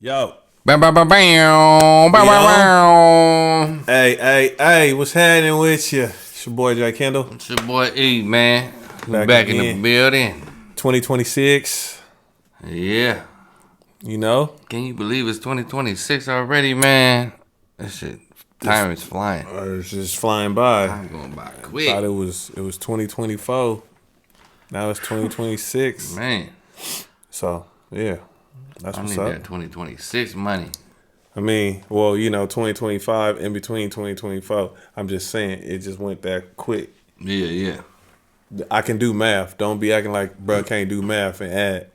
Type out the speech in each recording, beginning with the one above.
Yo. Bam, bam, bam, bam, bam, bam, bam. Hey, what's happening with you? It's your boy Jay Kendall. It's your boy E, man. We back in the again. building. 2026. Yeah. You know? Can you believe it's 2026 already, man? That shit, time is flying. It's just flying by. Time going by quick. Thought it was 2024. Now it's 2026. Man, So, yeah. That's I what's need up. that 2026 money. I mean, well, 2025 in between 2024. I'm just saying, it just went that quick. Yeah. I can do math. Don't be acting like bruh can't do math and add.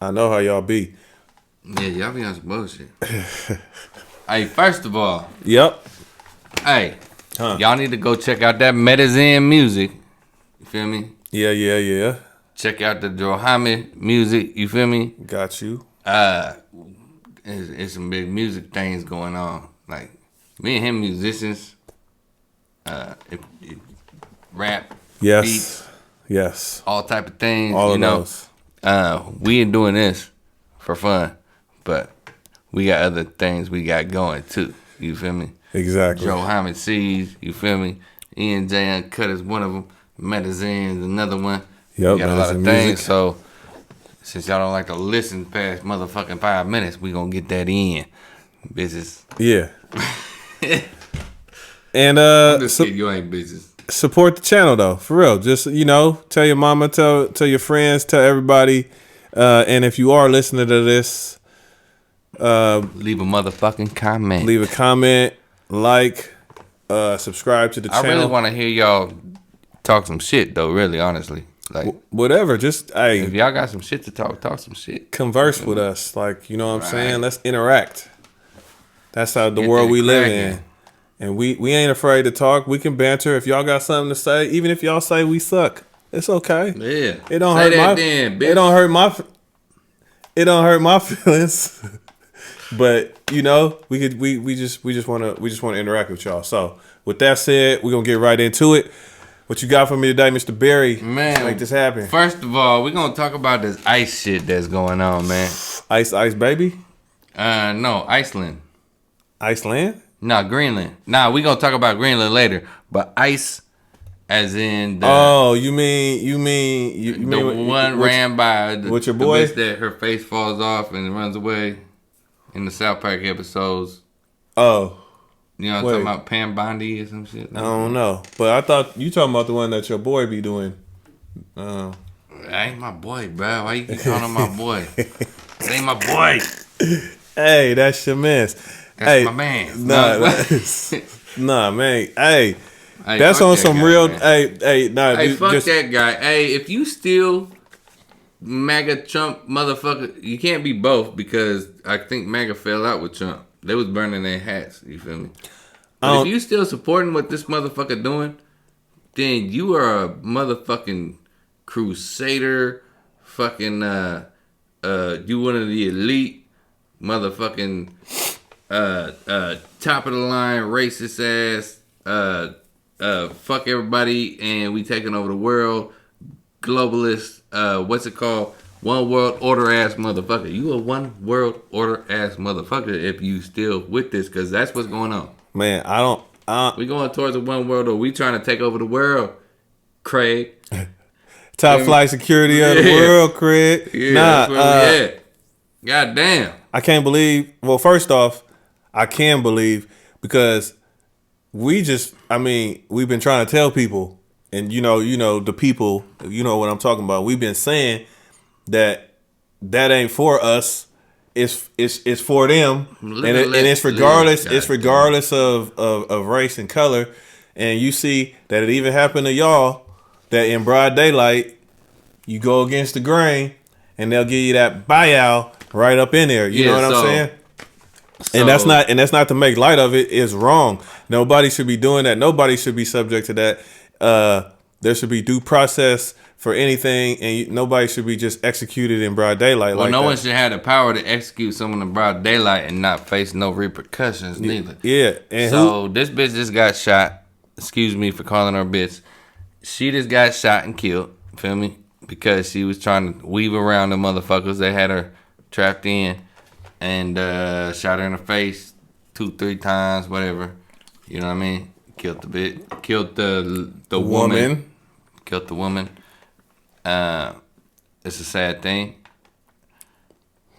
I know how y'all be. Yeah, y'all be on some bullshit. Hey, first of all, Yep. hey, Huh. y'all need to go check out that Medizin music. You feel me? Yeah. Check out the Johammed music. You feel me? Got you. It's some big music things going on. Like me and him, musicians, rap, beats, Yes. all type of things. All you of know, those. we ain't doing this for fun, but we got other things we got going too. You feel me? Exactly. Joe Hammond C's. You feel me? Ian J Uncut is one of them. Medizin's another one. Yep, We got a lot of Medizin things. music. So since y'all don't like to listen past motherfucking 5 minutes, we gonna get that in. Bitches. Yeah. And I'm just kidding, you ain't bitches. support the channel though, for real. Just tell your mama, tell your friends, tell everybody. And if you are listening to this, Leave a motherfucking comment. leave a comment, like, subscribe to the I channel. really want to hear y'all talk some shit though, really, honestly. Like, Whatever. Just if y'all got some shit to talk some shit. converse with us. Like, you know what I'm saying? Let's interact. That's how the Get world that we live cracking. in. And we ain't afraid to talk. We can banter. If y'all got something to say, even if y'all say we suck, it's okay. Yeah. It don't Say hurt that my then, bitch. It don't hurt my feelings. But we just want to interact with y'all. So, with that said, we're going to get right into it. What you got for me today, Mr. Barry? Man, Let's make this happen. First of all, we're gonna talk about this ice shit that's going on, man. Ice baby? No, Iceland. Iceland? No, Greenland. Nah, we gonna talk about Greenland later. But ice, as in the You mean the one ran by with your the boy? bitch that her face falls off and runs away in the South Park episodes. Oh, You know what I'm Wait. talking about? Pam Bondi or some shit? I don't know. But I thought you talking about the one that your boy be doing. That ain't my boy, bro. Why you keep calling him my boy? That ain't my boy. Hey, that's your mans. That's my man. Nah, man. Hey, Hey, that's fuck on that some guy, real. man. Hey, Fuck just, that guy. Hey, if you still MAGA Trump motherfucker, you can't be both because I think MAGA fell out with Trump. They was burning their hats. You feel me? But if you still supporting what this motherfucker doing, then you are a motherfucking crusader. Fucking you one of the elite motherfucking top of the line racist ass fuck everybody and we taking over the world globalist what's it called, one world order ass motherfucker. You a one world order ass motherfucker if you still with this, because that's what's going on. man, We going towards a one world, or we trying to take over the world, Craig. top flight security of the world, Craig. Yeah, Nah, that's where we at. God damn. I can't believe. Well, first off, I can believe because we've been trying to tell people, and the people, you know what I'm talking about. We've been saying that ain't for us. It's for them, and it's regardless. It's regardless of race and color. And you see that it even happened to y'all. That in broad daylight, you go against the grain, and they'll give you that buyout right up in there. You know what I'm saying? And that's not to make light of it. It's wrong. Nobody should be doing that. Nobody should be subject to that. There should be due process for anything, and nobody should be just executed in broad daylight. Well, like no that. one should have the power to execute someone in broad daylight and not face no repercussions neither. Yeah. And so this bitch just got shot. Excuse me for calling her bitch. She just got shot and killed. Feel me? Because she was trying to weave around the motherfuckers that had her trapped in. and shot her in the face 2-3 times, whatever. You know what I mean? Killed the woman. Killed the woman. It's a sad thing,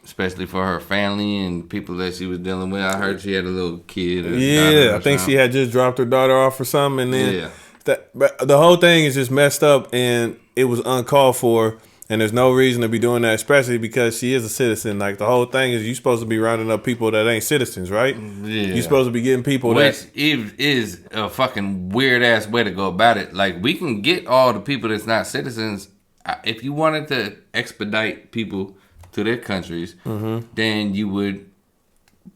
especially for her family and people that she was dealing with. I heard she had a little kid. Yeah, I think she had just dropped her daughter off or something, and then but the whole thing is just messed up, and it was uncalled for. And there's no reason to be doing that, especially because she is a citizen. Like, the whole thing is you supposed to be rounding up people that ain't citizens, right? Yeah. You're supposed to be getting people Which is a fucking weird-ass way to go about it. Like, we can get all the people that's not citizens. If you wanted to expedite people to their countries, then you would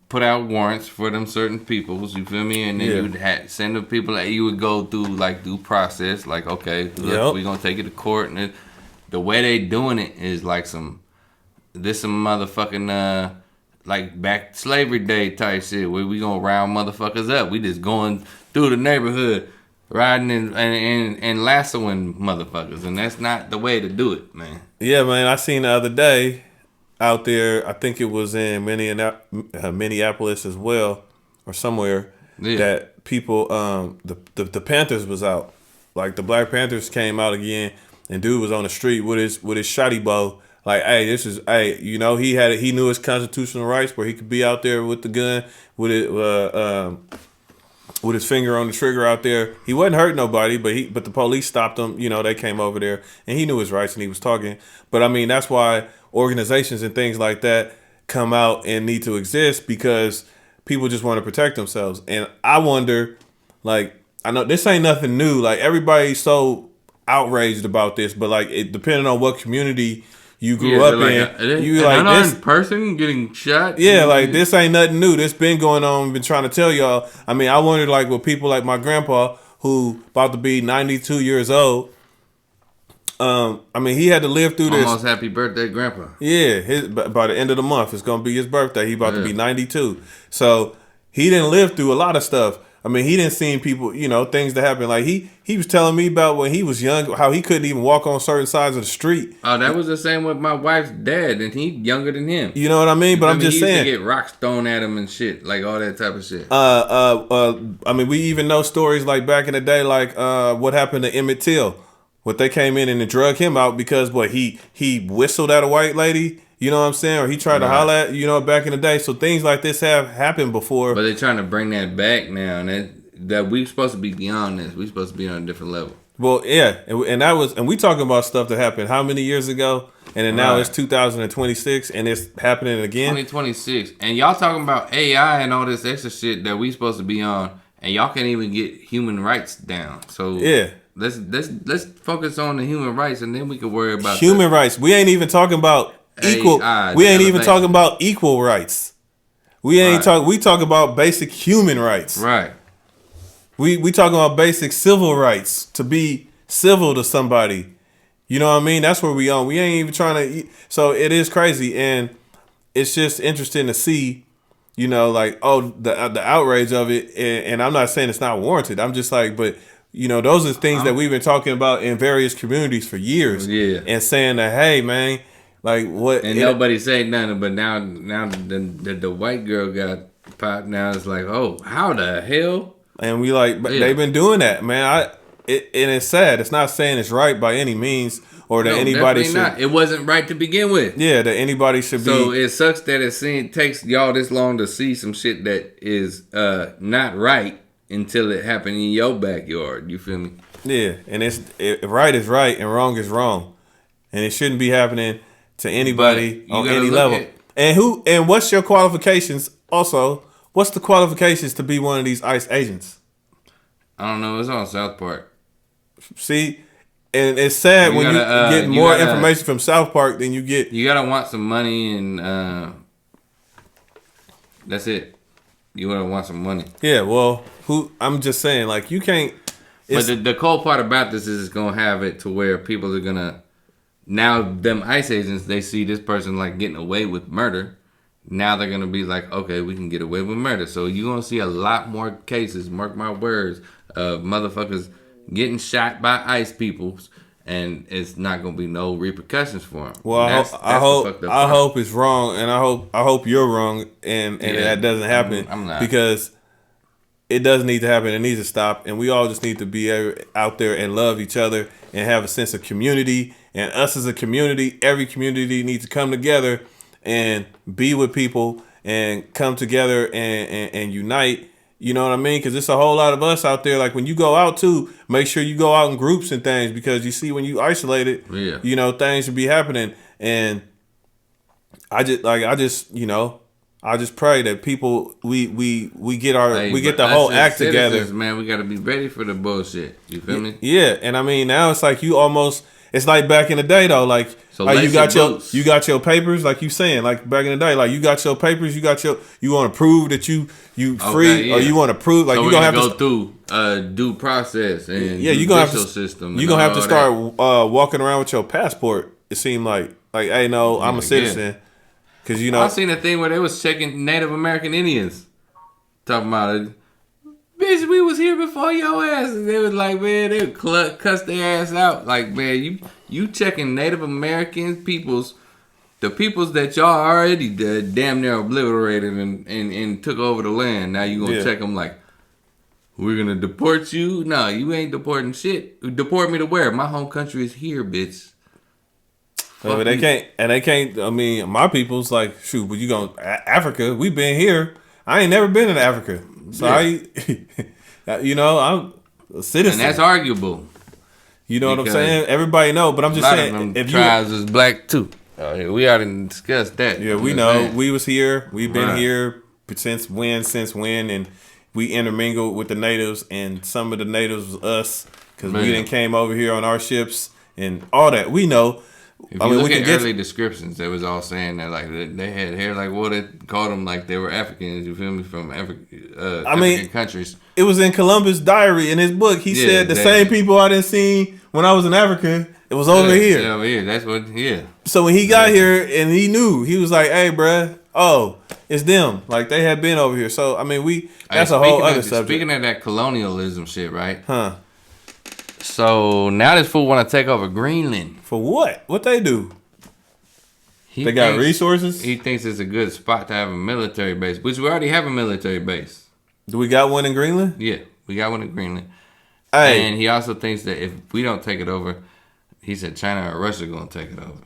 put out warrants for them certain peoples, you feel me? And then you would send the people that you would go through, like, due process. Like, okay, look, we're going to take it to court, and the way they doing it is like some motherfucking like back slavery day type shit where we gonna round motherfuckers up. We just going through the neighborhood riding and lassoing motherfuckers, and that's not the way to do it, man. Yeah, man. I seen the other day out there. I think it was in Minneapolis as well, or somewhere that people the Panthers was out. Like, the Black Panthers came out again. And dude was on the street with his shotty bow, like, you know, he knew his constitutional rights where he could be out there with the gun, with his finger on the trigger out there. He wasn't hurting nobody, but the police stopped him. You know, they came over there, and he knew his rights, and he was talking. But I mean, that's why organizations and things like that come out and need to exist, because people just want to protect themselves. And I wonder, like, I know this ain't nothing new. Like, everybody's so outraged about this, but like, it depending on what community you grew up in, you like this person getting shot. Yeah, like, this ain't nothing new. This been going on. Been trying to tell y'all. I mean, I wondered, like, with people like my grandpa, who about to be 92 years old. I mean, he had to live through this. Almost happy birthday, grandpa. Yeah, by the end of the month, it's gonna be his birthday. He about to be 92. So he didn't live through a lot of stuff. I mean, he didn't see people, you know, things that happen. Like, he was telling me about when he was young, how he couldn't even walk on certain sides of the street. Oh, that was the same with my wife's dad, and he younger than him. You know what I mean? But I'm just saying, he used to get rocks thrown at him and shit, like all that type of shit. I mean, we even know stories like back in the day, like what happened to Emmett Till. What, they came in and drug him out because he whistled at a white lady. You know what I'm saying? Or he tried to holler at, you know, back in the day. So things like this have happened before. But they're trying to bring that back now. And that we're supposed to be beyond this. We're supposed to be on a different level. Well, yeah. And we talking about stuff that happened how many years ago? And then now it's 2026 and it's happening again. 2026. And y'all talking about AI and all this extra shit that we supposed to be on. And y'all can't even get human rights down. So yeah. Let's focus on the human rights, and then we can worry about human rights. We ain't even talking about equal. We ain't even talking about equal rights. We talk about basic human rights. Right. We talking about basic civil rights, to be civil to somebody. You know what I mean? That's where we on. We ain't even trying to. So it is crazy, and it's just interesting to see. You know, like, the outrage of it, and I'm not saying it's not warranted. I'm just like, but. You know, those are things that we've been talking about in various communities for years. Yeah. And saying that, hey, man, like, what? And nobody said nothing, but now the white girl got popped. Now it's like, oh, how the hell? And we like, but they've been doing that, man. And it's sad. It's not saying it's right by any means, or that anybody should. Not. It wasn't right to begin with. Yeah, that anybody should be. So it sucks that it takes y'all this long to see some shit that is not right. Until it happened in your backyard, you feel me? Yeah, and right is right and wrong is wrong, and it shouldn't be happening to anybody on any level. And what's your qualifications? Also, what's the qualifications to be one of these ICE agents? I don't know. It's on South Park. See, and it's sad when you get more information from South Park than you get. You gotta want some money, and that's it. You gotta want some money. Yeah, well, I'm just saying, like, you can't. But the cool part about this is it's gonna have it to where people are gonna now them ICE agents, they see this person like getting away with murder. Now they're gonna be like, okay, we can get away with murder. So you're gonna see a lot more cases, mark my words, of motherfuckers getting shot by ICE people, and it's not gonna be no repercussions for him. Well, I hope it's wrong, and I hope you're wrong, and that doesn't happen. I'm not, because it does need to happen. It needs to stop, and we all just need to be out there and love each other and have a sense of community. And us as a community, every community needs to come together and be with people and come together and unite. You know what I mean? Because it's a whole lot of us out there. Like when you go out too, make sure you go out in groups and things, because you see when you isolated, you know, things should be happening. And I just pray that people we get the whole act together. Man, we got to be ready for the bullshit. You feel me? Yeah, and I mean now it's like it's like back in the day though, like you got your papers, like you saying, like back in the day, like you got your papers, you want to prove that you free, or you want to prove like you gonna have to go through due process and you gonna have to system. You gonna have to start walking around with your passport. It seemed like hey, no, I'm a citizen. Cause you know, I seen a thing where they was checking Native American Indians, talking about it. Bitch, we was here before your ass. And they was like, man, they would cuss their ass out. Like, man, you checking Native American peoples, the peoples that y'all already damn near obliterated and took over the land. Now you gonna check them like, we're gonna deport you? No, you ain't deporting shit. Deport me to where? My home country is here, bitch. But they can't. I mean, my people's like, shoot, but you going Africa? We been here. I ain't never been in Africa, so I'm a citizen, and that's arguable. You know what I'm saying? Everybody know, but I'm just saying, if tribes is black too. We already discussed that. Yeah, we know. We was here. We've been here since when, and we intermingled with the natives, and some of the natives was us because we didn't came over here on our ships and all that. We know. If you look at early descriptions, they was all saying that like they had hair like they called them like they were Africans. You feel me? From African countries. It was in Columbus' diary in his book. He said the same people I didn't see when I was in Africa. It was over here. Over here. That's what. Yeah. So when he got here and he knew, he was like, "Hey, bruh, it's them. Like they had been over here." So I mean, that's a whole other subject. Speaking of that colonialism shit, right? Huh. So now this fool want to take over Greenland. For what? What they do? They got resources? He thinks it's a good spot to have a military base, which we already have a military base. Do we got one in Greenland? Yeah, we got one in Greenland. Hey. And he also thinks that if we don't take it over, he said China or Russia going to take it over.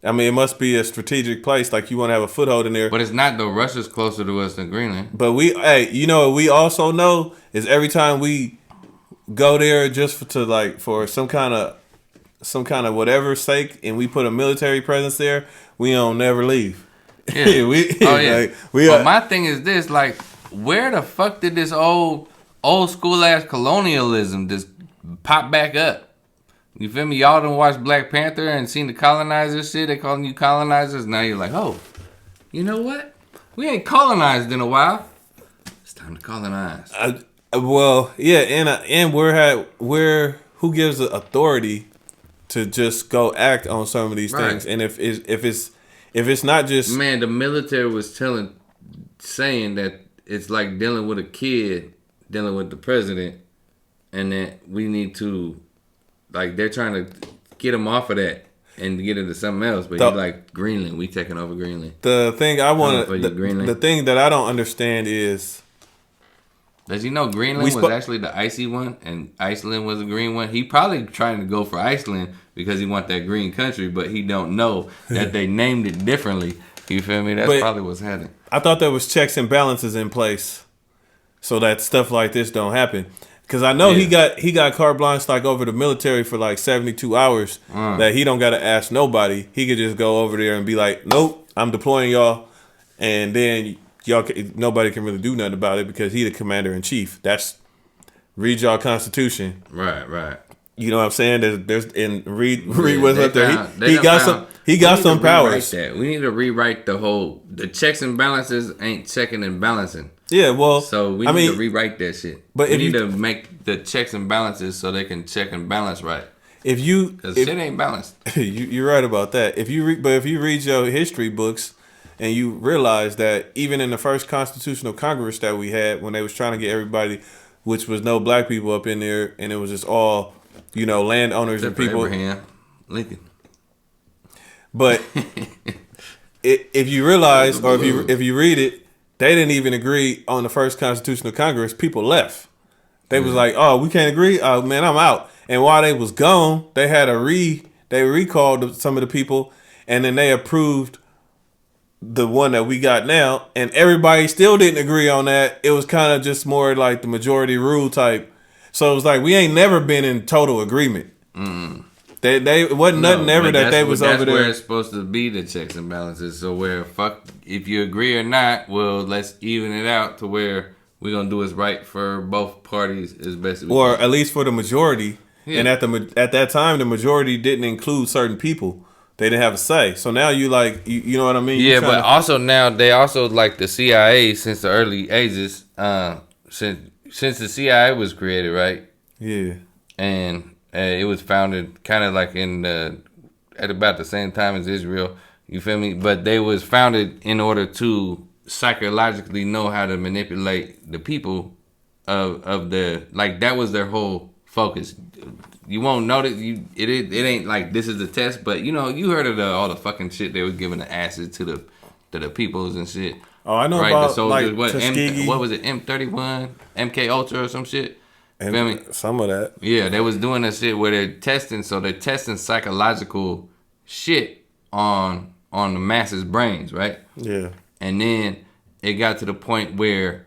I mean, it must be a strategic place. Like you want to have a foothold in there. But it's not though. Russia's closer to us than Greenland. But you know what we also know is every time we go there just for some kind of whatever sake, and we put a military presence there, we don't never leave. Yeah. But my thing is this: like, where the fuck did this old school ass colonialism just pop back up? You feel me? Y'all done watched Black Panther and seen the colonizers shit. They calling you colonizers. Now you're like, oh, you know what? We ain't colonized in a while. It's time to colonize. Well, yeah, and who gives the authority to just go act on some of these things? And if it's not just, man, the military was saying that it's like dealing with a kid dealing with the president, and that we need to, like, they're trying to get him off of that and get into something else. But he's like, Greenland, we taking over Greenland. The thing the thing that I don't understand is, does he know Greenland was actually the icy one and Iceland was the green one? He probably trying to go for Iceland because he want that green country, but he don't know that they named it differently. You feel me? That's probably what's happening. I thought there was checks and balances in place so that stuff like this don't happen. Because I know he got carte blanche like over the military for like 72 hours that he don't got to ask nobody. He could just go over there and be like, nope, I'm deploying y'all. And then nobody can really do nothing about it because he the commander in chief. That's read y'all constitution. Right. You know what I'm saying? There's and read what's up there. He got some powers. We need to rewrite the checks and balances ain't checking and balancing. Yeah, well, so we need to rewrite that shit. But we need to make the checks and balances so they can check and balance right. Because shit ain't balanced. You're right about that. If you read your history books, and you realize that even in the first constitutional Congress that we had, when they was trying to get everybody, which was no black people up in there, and it was just all landowners and Except for people. Abraham Lincoln. But if you realize, or if you read it, they didn't even agree on the first Constitutional Congress. People left. They was like, "Oh, we can't agree. Oh man, I'm out." And while they was gone, they had they recalled some of the people, and then they approved the one that we got now. And everybody still didn't agree on that. It was kind of just more like the majority rule type. So it was like we ain't never been in total agreement. Mm. They it wasn't nothing ever that they was over there. That's where it's supposed to be, the checks and balances. So where if you agree or not, well, let's even it out to where we're gonna do what's right for both parties as best as we or can. At least for the majority. Yeah. And at that time, the majority didn't include certain people. They didn't have a say. So now you know what I mean? Yeah, but also now they also like the CIA since the early ages. Since the CIA was created, right? Yeah. And it was founded kind of like at about the same time as Israel. You feel me? But they was founded in order to psychologically know how to manipulate the people of that was their whole focus. You won't know that it ain't like this is the test, but you heard of all the fucking shit they was giving the acid to the peoples and shit. Oh, I know, right? About the soldiers. Like what was it? M31, MK Ultra or some shit. And feel me? Some of that. Yeah, they was doing that shit where they're testing. So they're testing psychological shit on the masses' brains, right? Yeah. And then it got to the point where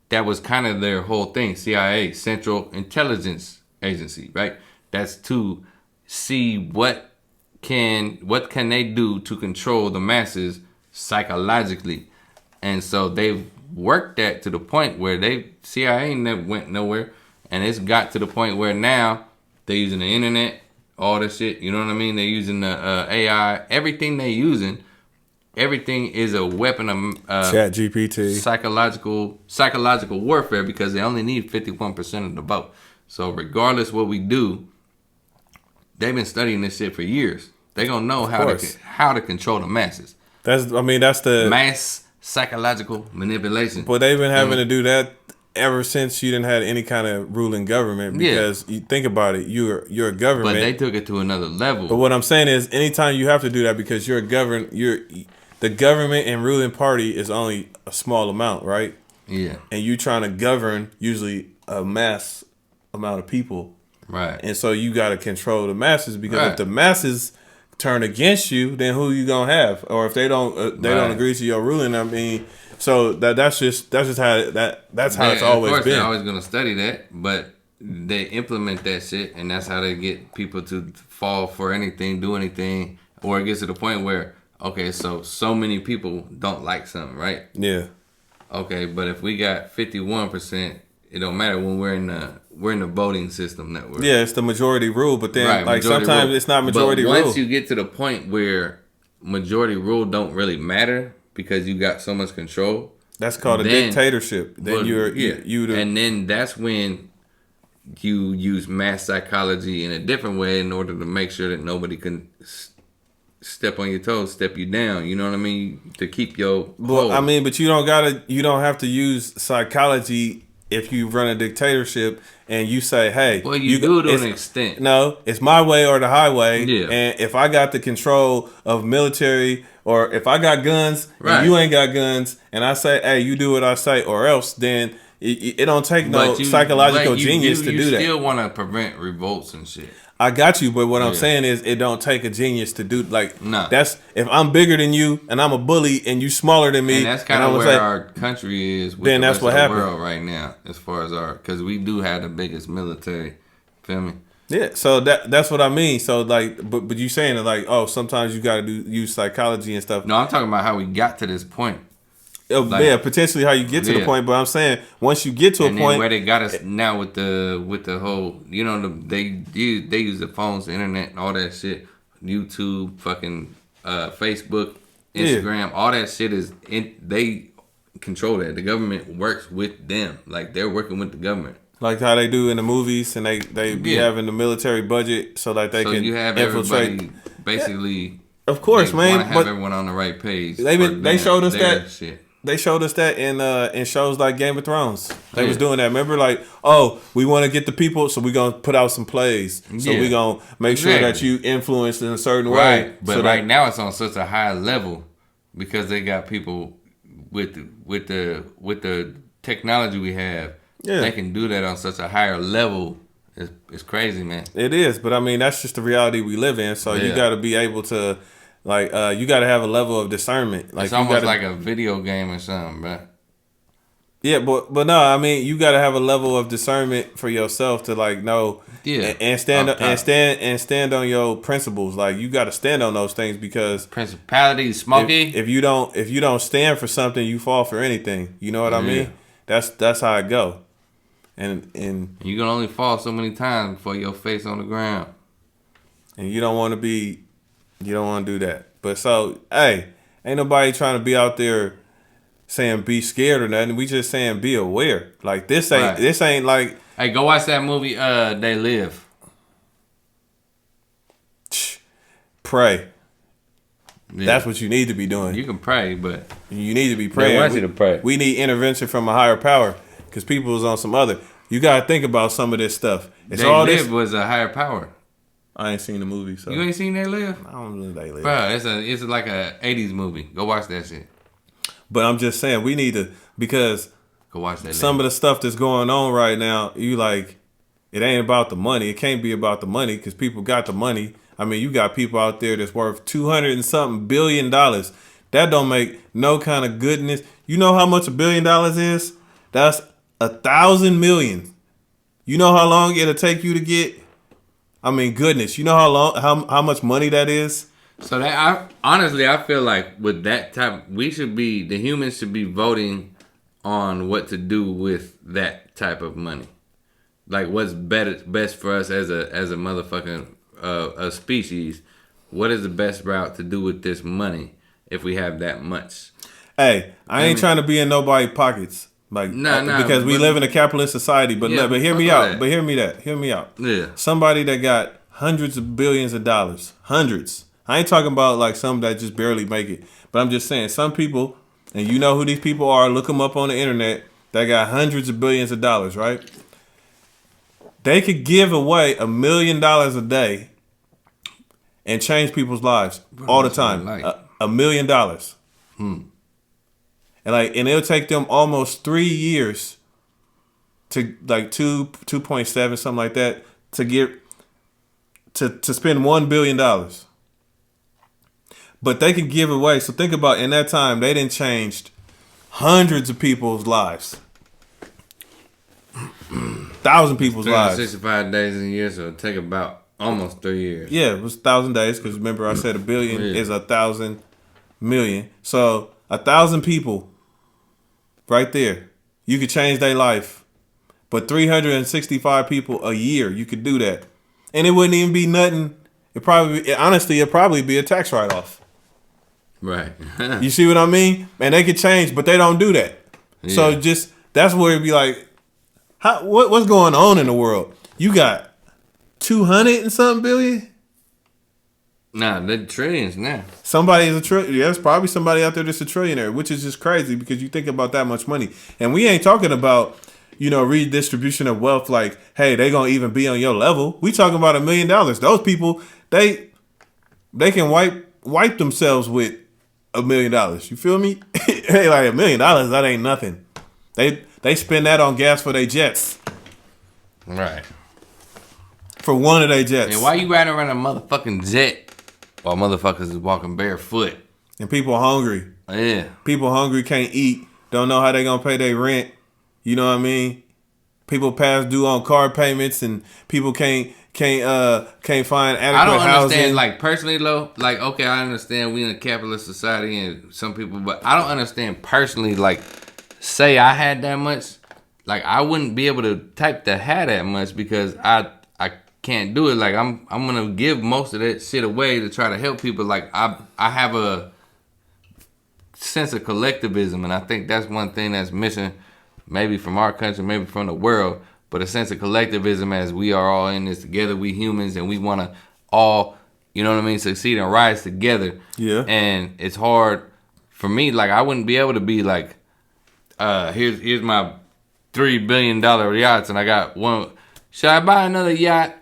that was kind of their whole thing. CIA, Central Intelligence Agency, right? That's to see what can they do to control the masses psychologically. And so they've worked that to the point where CIA never went nowhere. And it's got to the point where now they're using the internet, all this shit. You know what I mean? They're using the AI. Everything they're using, everything is a weapon of Chat GPT, psychological warfare, because they only need 51% of the vote. So regardless what we do, they've been studying this shit for years. They're gonna know how to control the masses. That's the mass psychological manipulation. But they've been having to do that ever since you didn't have any kind of ruling government, because you think about it, you're a government. But they took it to another level. But what I'm saying is, anytime you have to do that, because the government and ruling party is only a small amount, right? Yeah. And you trying to govern usually a mass amount of people, right? And so you got to control the masses, because if the masses turn against you, then who you gonna have? Or if they don't don't agree to your ruling, I mean. So that's just how that's how it's always been. Of course, they're always gonna study that, but they implement that shit, and that's how they get people to fall for anything, do anything, or it gets to the point where so many people don't like something, right? Yeah. Okay, but if we got 51%, it don't matter when we're in the voting system network. Yeah, it's the majority rule, but then sometimes rule. It's not majority rule. Once you get to the point where majority rule don't really matter, because you got so much control. That's called a dictatorship. Then and then that's when you use mass psychology in a different way in order to make sure that nobody can step on your toes, step you down. You know what I mean? To keep your Well, I mean, but you don't have to use psychology if you run a dictatorship and you say, hey, well, you do to an extent. No, it's my way or the highway. Yeah. And if I got the control of military, or if I got guns and you ain't got guns, and I say, hey, you do what I say, or else, then it don't take psychological genius to do that. You still want to prevent revolts and shit. I got you, but what I'm saying is, it don't take a genius to do no. That's if I'm bigger than you and I'm a bully and you smaller than me, and that's kind of where our country is. With then the that's rest what of happened the world right now, as far as because we do have the biggest military. Feel me? Yeah, so that's what I mean. So but you saying that sometimes you got to use psychology and stuff. No, I'm talking about how we got to this point. Potentially how you get to the point, but I'm saying once you get to a point where they got us now with the whole, they use the phones, the internet, and all that shit, YouTube, fucking Facebook, Instagram, all that shit they control that. The government works with them, like they're working with the government. Like how they do in the movies, and they be having the military budget so that they can you have infiltrate. Everybody basically. Of course, man. Have everyone on the right page. They showed us that. Shit. They showed us that in shows like Game of Thrones. They was doing that. Remember, like, oh, we want to get the people, so we're gonna put out some plays. So we're gonna make sure that you influence in a certain way. But so right now it's on such a high level because they got people with the technology we have. Yeah. They can do that on such a higher level. It's crazy, man. It is, but I mean that's just the reality we live in. So you got to be able to. Like, you got to have a level of discernment. Like, it's almost like a video game or something, bro. Yeah, but no, I mean, you got to have a level of discernment for yourself to like know, and stand on your principles. Like, you got to stand on those things because principalities, Smokey. If you don't stand for something, you fall for anything. You know what I mean? That's how it go. And you can only fall so many times before your face on the ground. And you don't want to be. You don't want to do that. But so, hey, ain't nobody trying to be out there saying be scared or nothing. We just saying be aware. Like this ain't like. Hey, go watch that movie. They Live. Pray. Yeah. That's what you need to be doing. You can pray, but you need to be praying. They want you to pray. We need intervention from a higher power because people is on some other. You gotta think about some of this stuff. They Live was a higher power. I ain't seen the movie, so you ain't seen They Live. I don't know They Live, bro. It's like a '80s movie. Go watch that shit. But I'm just saying we need to because go watch that. Some of the stuff that's going on right now, you like, it ain't about the money. It can't be about the money because people got the money. I mean, you got people out there that's worth $200 and something billion. That don't make no kind of goodness. You know how much $1 billion is? That's 1,000 million. You know how long it'll take you to get? I mean, goodness, you know how much money that is? So that I feel like with that type, the humans should be voting on what to do with that type of money. Like what's best for us as a motherfucking a species. What is the best route to do with this money if we have that much? Hey, I ain't trying to be in nobody's pockets. Like, because we live in a capitalist society, but hear me out. But hear me out. Yeah. Somebody that got hundreds of billions of dollars, hundreds. I ain't talking about like some that just barely make it, but I'm just saying some people, and you know who these people are. Look them up on the internet. That got hundreds of billions of dollars, right? They could give away $1 million a day and change people's lives all the time. $1 million. And it'll take them almost 3 years to like 2.7 something like that to get to spend $1 billion. But they can give away. So think about in that time they done changed hundreds of people's lives, 1,000 people's lives. 65 days in a year, so it'll take about almost 3 years. Yeah, it was 1,000 days because remember I said $1 billion is 1,000 million. So 1,000 people. Right there. You could change their life. But 365 people a year, you could do that. And it wouldn't even be nothing. It'd probably be a tax write-off. Right. You see what I mean? And they could change, but they don't do that. Yeah. So that's where it'd be like, what's going on in the world? You got 200 and something billion? Nah, they're trillions now. Somebody is a trillion. Yeah, there's probably somebody out there that's a trillionaire, which is just crazy because you think about that much money. And we ain't talking about, redistribution of wealth like, hey, they going to even be on your level. We talking about $1 million. Those people, they can wipe themselves with $1 million. You feel me? Hey, like $1 million, that ain't nothing. They spend that on gas for their jets. Right. For one of their jets. And why you riding around a motherfucking jet while motherfuckers is walking barefoot? And people hungry. Yeah. People hungry, can't eat, don't know how they gonna pay their rent. You know what I mean? People pass due on car payments and people can't find adequate housing. I don't understand, like, personally though, like, okay, I understand we in a capitalist society and some people, but I don't understand personally, like, say I had that much, like, I wouldn't be able to type to have that much because I can't do it. Like, I'm gonna give most of that shit away to try to help people. Like, I have a sense of collectivism, and I think that's one thing that's missing, maybe from our country, maybe from the world, but a sense of collectivism as we are all in this together, we humans, and we want to all, succeed and rise together. Yeah. And it's hard for me, like I wouldn't be able to be like, here's my $3 billion yachts, and I got one. Should I buy another yacht,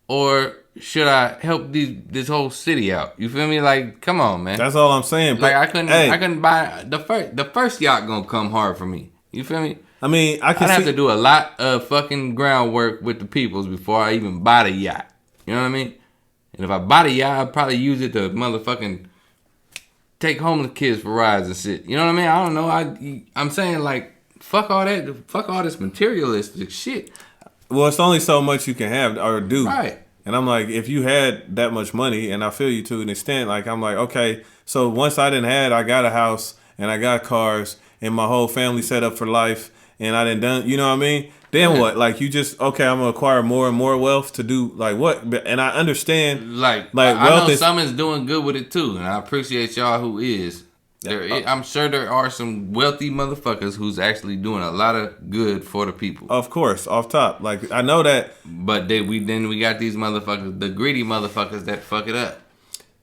or should I help this whole city out? You feel me? Like, come on, man. That's all I'm saying. Like, I couldn't buy the first yacht gonna come hard for me. You feel me? I mean, I'd have to do a lot of fucking groundwork with the peoples before I even buy the yacht. You know what I mean? And if I buy the yacht, I'd probably use it to motherfucking take homeless kids for rides and shit. You know what I mean? I don't know. I'm saying, like, fuck all that. Fuck all this materialistic shit. Well, it's only so much you can have or do. Right. And I'm like, if you had that much money, and I feel you to an extent, like, I'm like, okay, so once I I got a house, and I got cars, and my whole family set up for life, and I done, you know what I mean? Then what? Like, you just, okay, I'm going to acquire more and more wealth to do, like, what? And I understand. Like I know some is doing good with it, too, and I appreciate y'all who is. I'm sure there are some wealthy motherfuckers who's actually doing a lot of good for the people. Of course, off top. Like, I know that. But we got these motherfuckers, the greedy motherfuckers that fuck it up.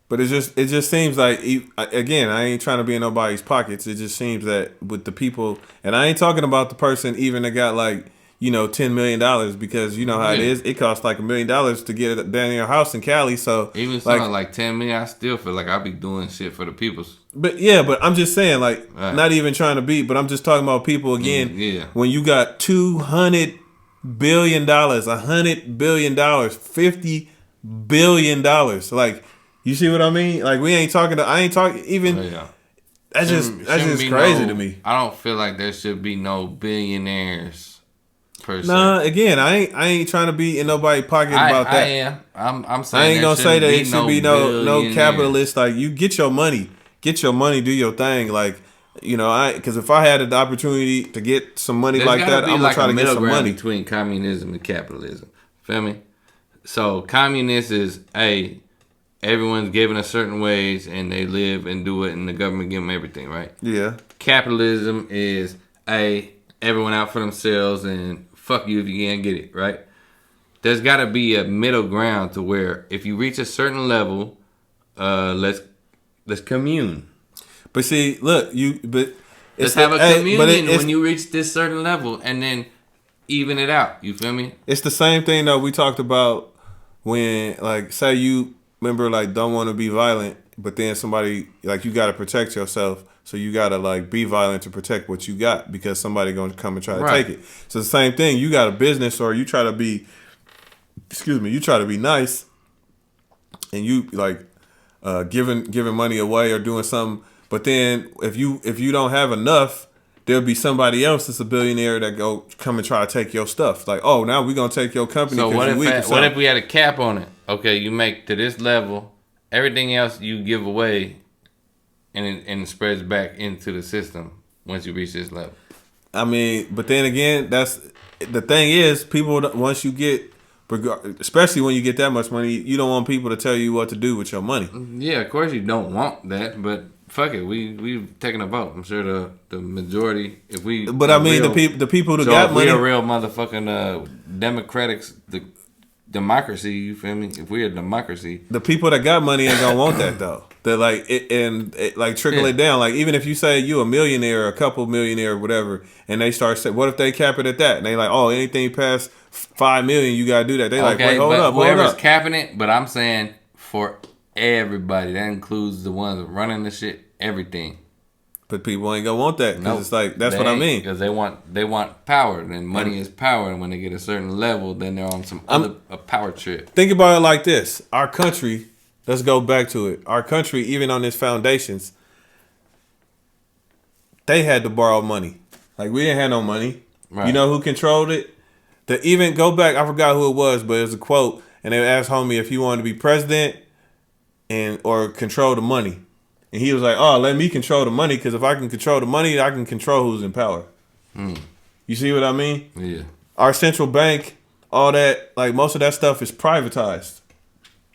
But it just seems like, again, I ain't trying to be in nobody's pockets. It just seems that with the people, and I ain't talking about the person even that got like, $10 million, because you know how it is. It costs like $1 million to get it down in your house in Cali. So even something like 10 million, I still feel like I be doing shit for the people. But I'm just saying, like, not even trying to be, but I'm just talking about people again. When you got $200 billion, $100 billion, $50 billion, like, you see what I mean? Like, I ain't talking even. That's just crazy to me. I don't feel like there should be no billionaires. Nah, again, I ain't trying to be in nobody's pocket about that. I am. I'm saying I ain't gonna say that it should be no capitalist. Like, you get your money, do your thing. Like, because if I had the opportunity to get some money like that, I'm gonna try to get some money between communism and capitalism. Feel me? So communist is everyone's given a certain wage and they live and do it, and the government give them everything, right? Yeah. Capitalism is everyone out for themselves and fuck you if you can't get it, right? There's got to be a middle ground to where if you reach a certain level, let's commune. But see, look, let's have a communion when you reach this certain level, and then even it out. You feel me? It's the same thing though we talked about when, like, say you remember, like, don't want to be violent, but then somebody, like, you got to protect yourself. So you got to, like, be violent to protect what you got, because somebody going to come and try to take it. So the same thing, you got a business, or you try to be, you try to be nice, and you, like, giving money away or doing something. But then if you don't have enough, there'll be somebody else that's a billionaire that go come and try to take your stuff. Like, oh, now we're going to take your company. So what if we had a cap on it? Okay, you make to this level, everything else you give away, and it spreads back into the system once you reach this level. I mean, but then again, that's the thing is, people, once you get, especially when you get that much money, you don't want people to tell you what to do with your money. Yeah, of course you don't want that, but fuck it, we've taken a vote. I'm sure the majority, if we. But I mean, the people who got money, if we're a real motherfucking democracy, you feel me? If we're a democracy, the people that got money ain't gonna want that though. That like like trickle it down. Like, even if you say you a millionaire or a couple millionaire or whatever, and they start saying, what if they cap it at that? And they like, oh, anything past $5 million, you gotta do that. They like, wait, hold up. Whoever's capping it, but I'm saying for everybody, that includes the ones running the shit, everything. But people ain't gonna want that, because it's like, that's what I mean. Because they want power, and money is power, and when they get a certain level, then they're on some a power trip. Think about it like this: our country. Let's go back to it. Our country, even on its foundations, they had to borrow money. Like, we didn't have no money. Right. You know who controlled it? Even go back, I forgot who it was, but it was a quote, and they asked homie if he wanted to be president or control the money. And he was like, oh, let me control the money, because if I can control the money, I can control who's in power. You see what I mean? Yeah. Our central bank, all that, like, most of that stuff is privatized.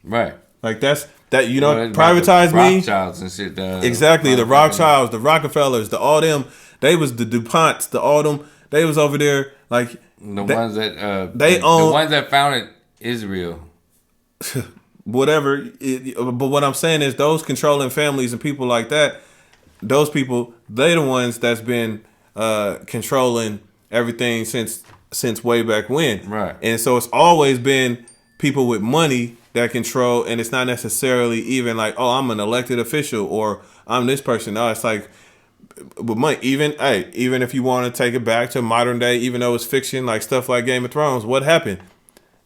Right. Like, privatized means Rothschilds and shit. Exactly, the Rothschilds, the Rockefellers, all them. They was the DuPonts, all them. They was over there, like ones that they own, the ones that founded Israel. Whatever. But what I'm saying is, those controlling families and people like that, those people, they the ones that's been controlling everything since way back when. Right. And so it's always been people with money that control, and it's not necessarily even like, oh, I'm an elected official or I'm this person. No, it's like, but money. Even if you want to take it back to modern day, even though it's fiction, like stuff like Game of Thrones, what happened?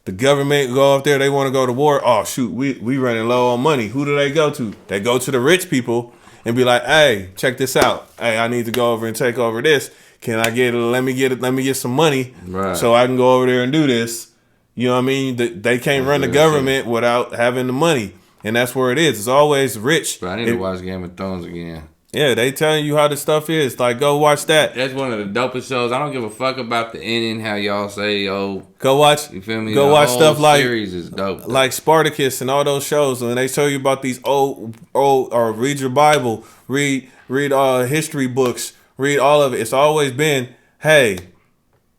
The government go up there, they want to go to war. Oh shoot, we running low on money. Who do they go to? They go to the rich people and be like, hey, check this out. Hey, I need to go over and take over this. Can I get it? Let me get some money, right, so I can go over there and do this. You know what I mean? They can't run the government without having the money, and that's where it is. It's always rich. But I need to watch Game of Thrones again. Yeah, they telling you how the stuff is. Like, go watch that. That's one of the dopest shows. I don't give a fuck about the ending. How y'all say, oh, go watch. You feel me? Go the watch whole stuff like series is dope, like Spartacus and all those shows. And they tell you about these old, or read your Bible, read history books, read all of it. It's always been, hey,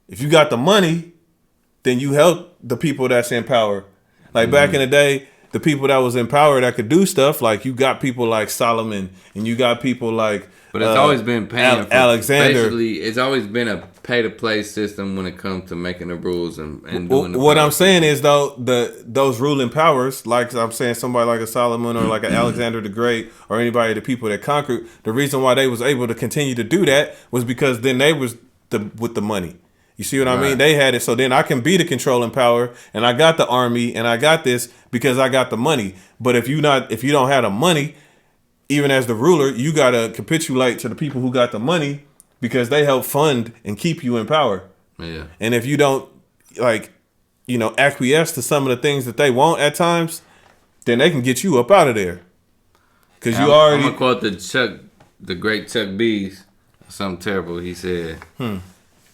if you got the money, then you help the people that's in power. Like back in the day, the people that was in power that could do stuff, like you got people like Solomon, and you got people like. But it's always been paying for Alexander. Basically, it's always been a pay-to-play system when it comes to making the rules and doing the. What I'm saying is though, those ruling powers, like I'm saying, somebody like a Solomon or like an Alexander the Great or anybody, the people that conquered, the reason why they was able to continue to do that was because then they was with the money. You see what I mean? They had it, so then I can be the controlling power, and I got the army, and I got this because I got the money. But if you don't have the money, even as the ruler, you gotta capitulate to the people who got the money because they help fund and keep you in power. Yeah. And if you don't acquiesce to some of the things that they want at times, then they can get you up out of there. Cause I'm gonna quote the great Chuck B's. Something terrible he said.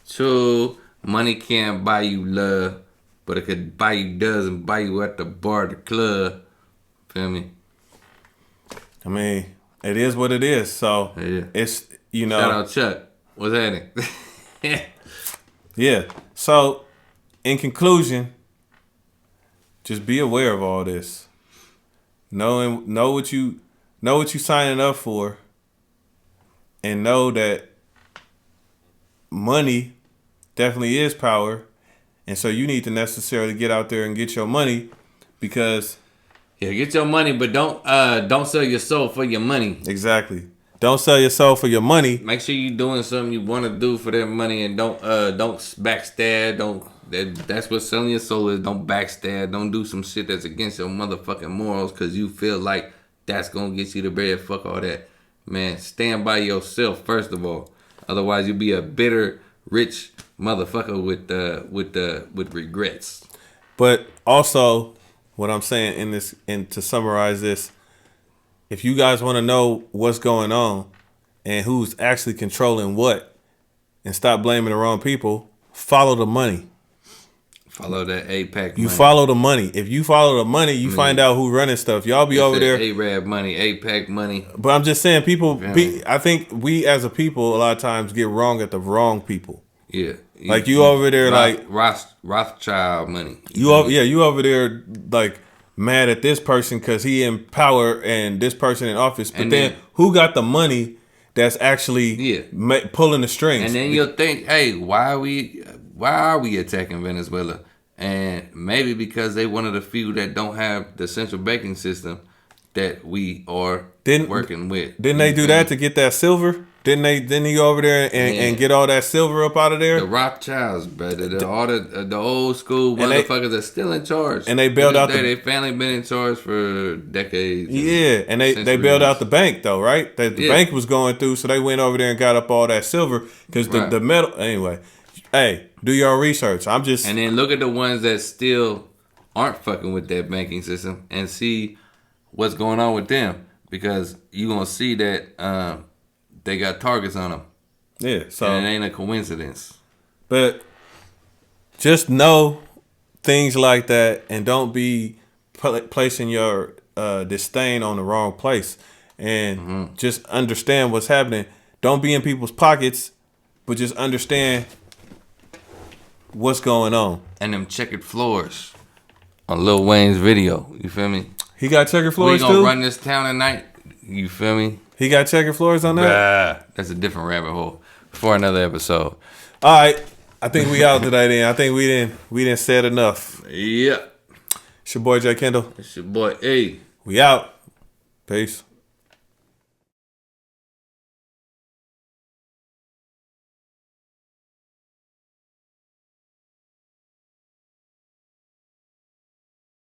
True, money can't buy you love, but it could buy you dozen, buy you at the bar, the club. Feel me? I mean, it is what it is. So it's Shout out Chuck. What's happening? Yeah. So in conclusion, just be aware of all this. Know what you signing up for, and know that money definitely is power, and so you need to necessarily get out there and get your money, because get your money, but don't sell your soul for your money. Exactly. Don't sell your soul for your money. Make sure you're doing something you want to do for that money, and don't backstab. That's what selling your soul is. Don't backstab. Don't do some shit that's against your motherfucking morals because you feel like that's gonna get you the bread. Fuck all that, man. Stand by yourself first of all. Otherwise, you'll be a bitter, rich motherfucker with regrets. But also, what I'm saying in this, and to summarize this, if you guys want to know what's going on and who's actually controlling what, and stop blaming the wrong people, follow the money. Follow that APAC money. You follow the money. If you follow the money, you find out who running stuff. Y'all be over there. Arab money, APAC money. But I'm just saying, I think we as a people a lot of times get wrong at the wrong people. Yeah. Like you over there, like Rothschild money. You over there like mad at this person because he in power and this person in office. But then who got the money that's actually pulling the strings? And then you'll think, hey, why are we attacking Venezuela? And maybe because they one of the few that don't have the central banking system that we are working with. Didn't they do that to get that silver? Didn't he go over there and get all that silver up out of there? The Rothschilds, brother. The old school motherfuckers are still in charge. And they bailed out their family been in charge for decades. Yeah, and they bailed out the bank though, right? The bank was going through, so they went over there and got up all that silver because the metal. Anyway, hey, do your research. And then look at the ones that still aren't fucking with that banking system and see what's going on with them, because you gonna see that they got targets on them. Yeah, so and it ain't a coincidence. But just know things like that, and don't be placing your disdain on the wrong place, and just understand what's happening. Don't be in people's pockets, but just understand what's going on. And them checkered floors on Lil Wayne's video. You feel me? He got checkered floors too? We gonna run this town tonight. You feel me? He got checkered floors on that? That's a different rabbit hole for another episode. All right. I think we out today then. I think we didn't said enough. Yeah. It's your boy Jay Kendall. It's your boy A. We out. Peace.